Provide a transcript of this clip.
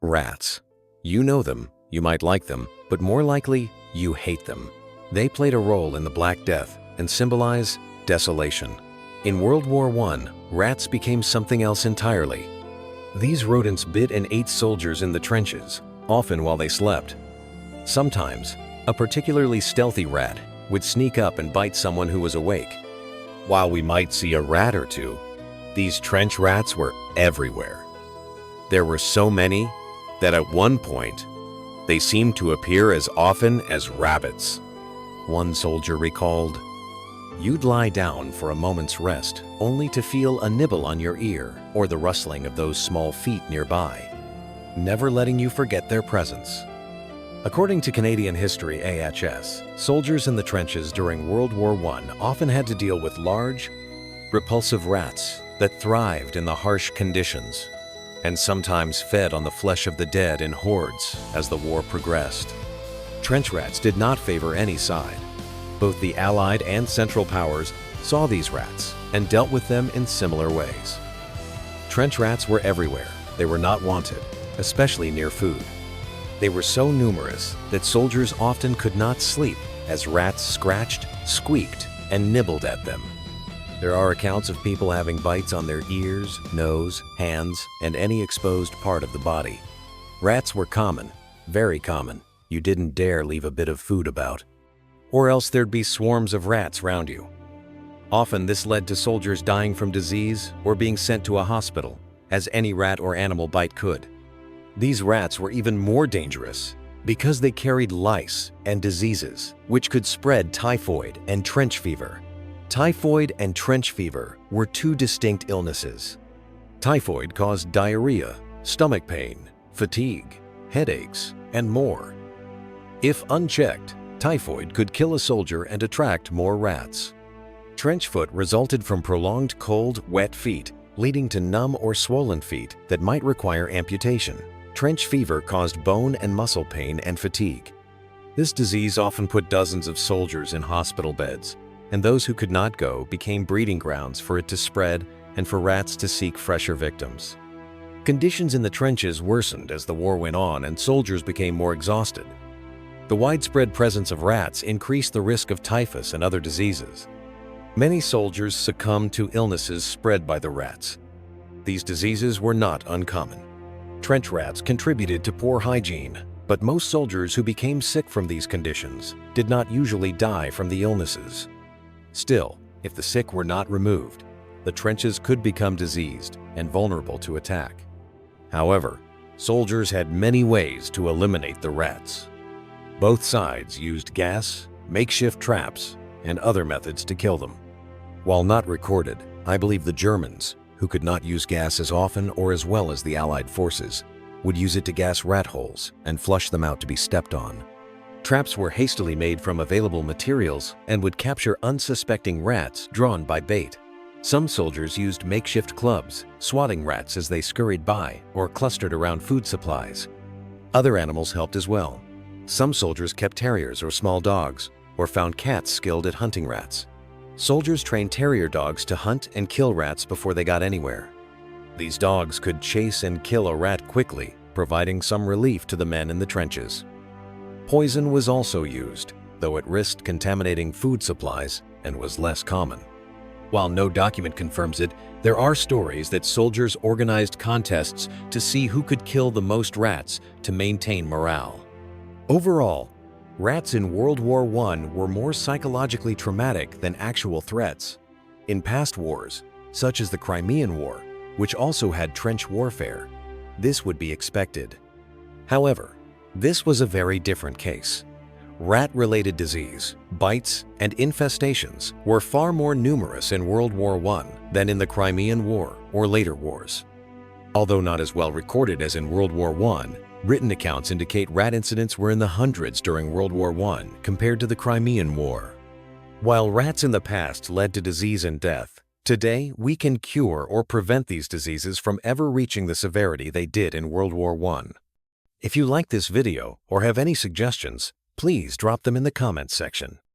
Rats. You know them, you might like them, but more likely, you hate them. They played a role in the Black Death and symbolize desolation. In World War I, rats became something else entirely. These rodents bit and ate soldiers in the trenches, often while they slept. Sometimes, a particularly stealthy rat would sneak up and bite someone who was awake. While we might see a rat or two, these trench rats were everywhere. There were so many that at one point, they seemed to appear as often as rabbits. One soldier recalled, "You'd lie down for a moment's rest, only to feel a nibble on your ear or the rustling of those small feet nearby, never letting you forget their presence." According to Canadian History AHS, soldiers in the trenches during World War I often had to deal with large, repulsive rats that thrived in the harsh conditions and sometimes fed on the flesh of the dead in hordes as the war progressed. Trench rats did not favor any side. Both the Allied and Central powers saw these rats and dealt with them in similar ways. Trench rats were everywhere. They were not wanted, especially near food. They were so numerous that soldiers often could not sleep as rats scratched, squeaked, and nibbled at them. There are accounts of people having bites on their ears, nose, hands, and any exposed part of the body. Rats were common, very common. You didn't dare leave a bit of food about, or else there'd be swarms of rats round you. Often this led to soldiers dying from disease or being sent to a hospital, as any rat or animal bite could. These rats were even more dangerous because they carried lice and diseases which could spread typhoid and trench fever. Typhoid and trench fever were two distinct illnesses. Typhoid caused diarrhea, stomach pain, fatigue, headaches, and more. If unchecked, typhoid could kill a soldier and attract more rats. Trench foot resulted from prolonged cold, wet feet, leading to numb or swollen feet that might require amputation. Trench fever caused bone and muscle pain and fatigue. This disease often put dozens of soldiers in hospital beds, and those who could not go became breeding grounds for it to spread and for rats to seek fresher victims. Conditions in the trenches worsened as the war went on and soldiers became more exhausted. The widespread presence of rats increased the risk of typhus and other diseases. Many soldiers succumbed to illnesses spread by the rats. These diseases were not uncommon. Trench rats contributed to poor hygiene, but most soldiers who became sick from these conditions did not usually die from the illnesses. Still, if the sick were not removed, the trenches could become diseased and vulnerable to attack. However, soldiers had many ways to eliminate the rats. Both sides used gas, makeshift traps, and other methods to kill them. While not recorded, I believe the Germans, who could not use gas as often or as well as the Allied forces, would use it to gas rat holes and flush them out to be stepped on. Traps were hastily made from available materials and would capture unsuspecting rats drawn by bait. Some soldiers used makeshift clubs, swatting rats as they scurried by or clustered around food supplies. Other animals helped as well. Some soldiers kept terriers or small dogs, or found cats skilled at hunting rats. Soldiers trained terrier dogs to hunt and kill rats before they got anywhere. These dogs could chase and kill a rat quickly, providing some relief to the men in the trenches. Poison was also used, though it risked contaminating food supplies and was less common. While no document confirms it, there are stories that soldiers organized contests to see who could kill the most rats to maintain morale. Overall, rats in World War I were more psychologically traumatic than actual threats. In past wars, such as the Crimean War, which also had trench warfare, this would be expected. However, this was a very different case. Rat-related disease, bites, and infestations were far more numerous in World War I than in the Crimean War or later wars. Although not as well recorded as in World War I, written accounts indicate rat incidents were in the hundreds during World War I compared to the Crimean War. While rats in the past led to disease and death, today we can cure or prevent these diseases from ever reaching the severity they did in World War I. If you like this video or have any suggestions, please drop them in the comments section.